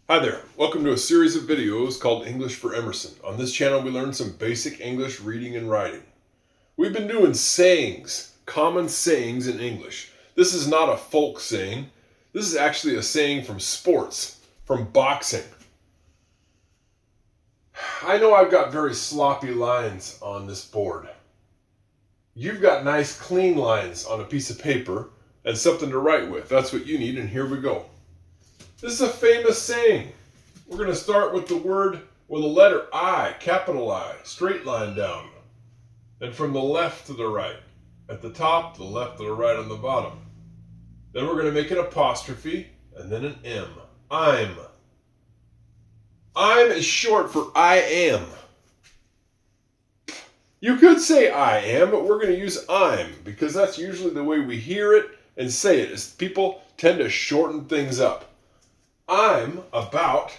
Hi there, welcome to a series of videos called English for Emerson. On this channel we learn some basic English reading and writing. We've been doing sayings, common sayings in English. This is not a folk saying. This is actually a saying from sports, from boxing. I know I've got very sloppy lines on this board. You've got nice clean lines on a piece of paper and something to write with. That's what you need, and here we go. This is a famous saying. We're going to start with the letter I, capital I, straight line down. And from the left to the right. At the top, to the left to the right on the bottom. Then we're going to make an apostrophe and then an M. I'm. I'm is short for I am. You could say I am, but we're going to use I'm because that's usually the way we hear it and say it, is people tend to shorten things up. I'm about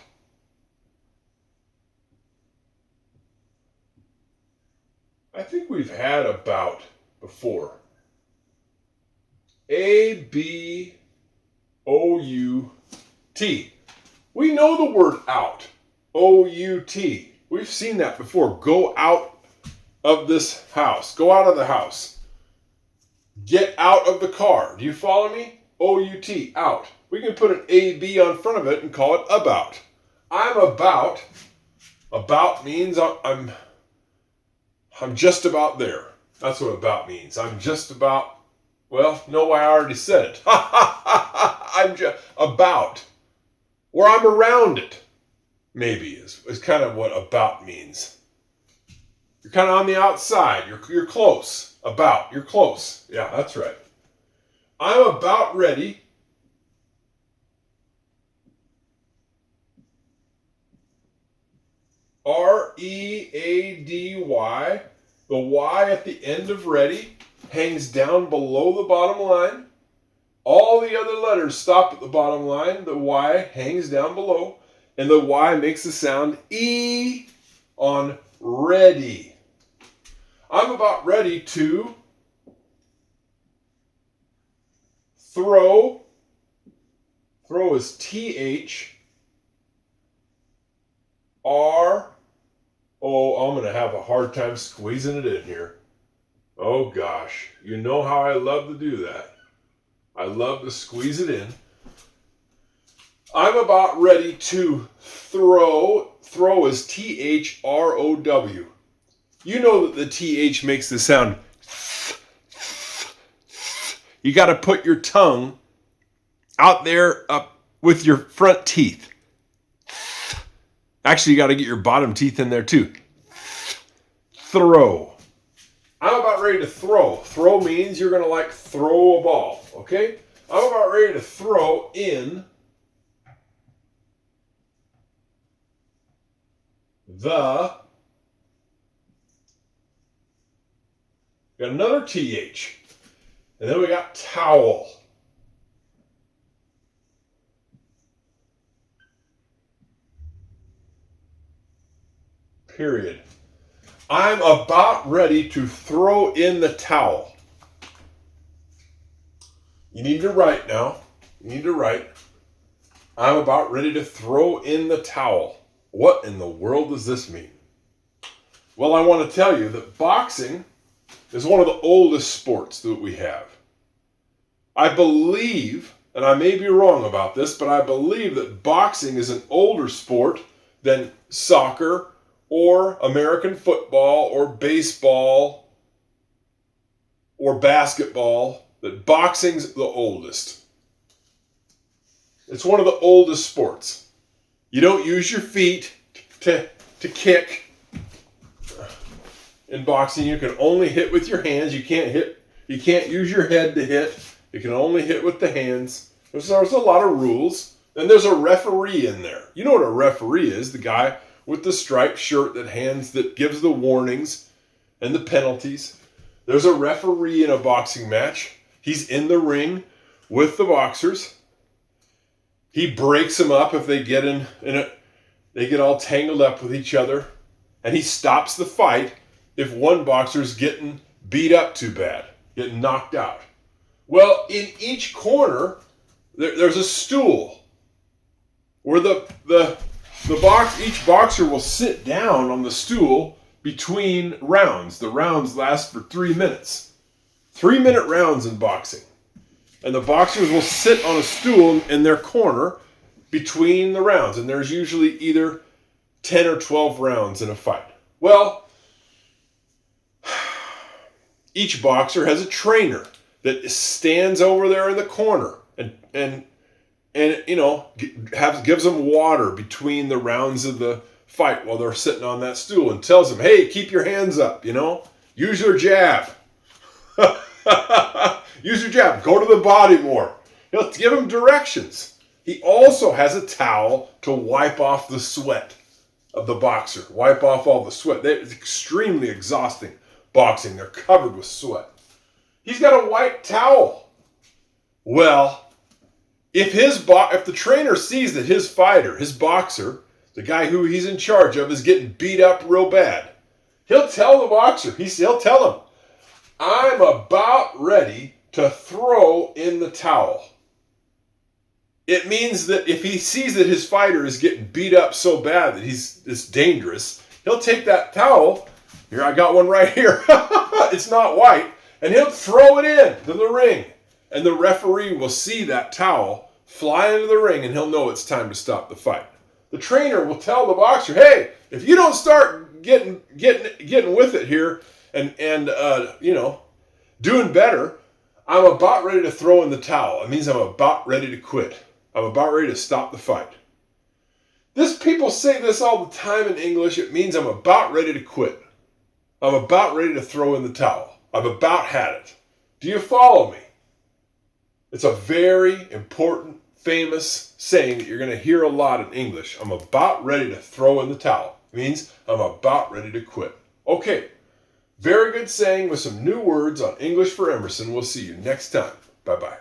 I think we've had about before. A-B-O-U-T. We know the word out. O-U-T. We've seen that before. Go out of this house. Go out of the house. Get out of the car. Do you follow me? O-U-T. Out. We can put an A-B on front of it and call it about. I'm about. About means I'm just about there. That's what about means. I'm just about, well, no, I already said it. I'm just about. Or I'm around it, maybe, is kind of what about means. You're kind of on the outside. You're close. About. You're close. Yeah, that's right. I'm about ready. R-E-A-D-Y. The Y at the end of ready hangs down below the bottom line. All the other letters stop at the bottom line. The Y hangs down below. And the Y makes the sound E on ready. I'm about ready to throw. Throw is T-H-R. Oh, I'm going to have a hard time squeezing it in here. Oh gosh, you know how I love to do that. I love to squeeze it in. I'm about ready to throw. Throw is T-H-R-O-W. You know that the T-H makes the sound. You got to put your tongue out there up with your front teeth. Actually, you got to get your bottom teeth in there too. Throw. I'm about ready to throw. Throw means you're going to like throw a ball, okay? I'm about ready to throw in got another TH. And then we got towel. Period. I'm about ready to throw in the towel. You need to write now. You need to write. I'm about ready to throw in the towel. What in the world does this mean? Well, I want to tell you that boxing is one of the oldest sports that we have. I believe, and I may be wrong about this, but I believe that boxing is an older sport than soccer or American football or baseball or basketball. That boxing's the oldest. It's one of the oldest sports. You don't use your feet to kick. In boxing, you can only hit with your hands. You can't use your head to hit. You can only hit with the hands. There's a lot of rules. And there's a referee in there. You know what a referee is? The guy with the striped shirt that gives the warnings and the penalties. There's a referee in a boxing match. He's in the ring with the boxers. He breaks them up if they get they get all tangled up with each other. And he stops the fight if one boxer's getting beat up too bad, getting knocked out. Well, in each corner, there's a stool where each boxer will sit down on the stool between rounds. The rounds last for 3 minutes. 3-minute rounds in boxing. And the boxers will sit on a stool in their corner between the rounds. And there's usually either 10 or 12 rounds in a fight. Well, each boxer has a trainer that stands over there in the corner and gives them water between the rounds of the fight while they're sitting on that stool and tells them, hey, keep your hands up, use your jab. Use your jab. Go to the body more. He'll give them directions. He also has a towel to wipe off the sweat of the boxer. Wipe off all the sweat. It's extremely exhausting boxing. They're covered with sweat. He's got a white towel. Well, if the trainer sees that his fighter, his boxer, the guy who he's in charge of, is getting beat up real bad, he'll tell the boxer, he'll tell him, I'm about ready to throw in the towel. It means that if he sees that his fighter is getting beat up so bad that it's dangerous, he'll take that towel. Here, I got one right here. It's not white. And he'll throw it into the ring. And the referee will see that towel fly into the ring, and he'll know it's time to stop the fight. The trainer will tell the boxer, hey, if you don't start getting with it here and doing better, I'm about ready to throw in the towel. It means I'm about ready to quit. I'm about ready to stop the fight. People say this all the time in English. It means I'm about ready to quit. I'm about ready to throw in the towel. I've about had it. Do you follow me? It's a very important, famous saying that you're going to hear a lot in English. I'm about ready to throw in the towel. It means I'm about ready to quit. Okay. Very good saying with some new words on English for Emerson. We'll see you next time. Bye-bye.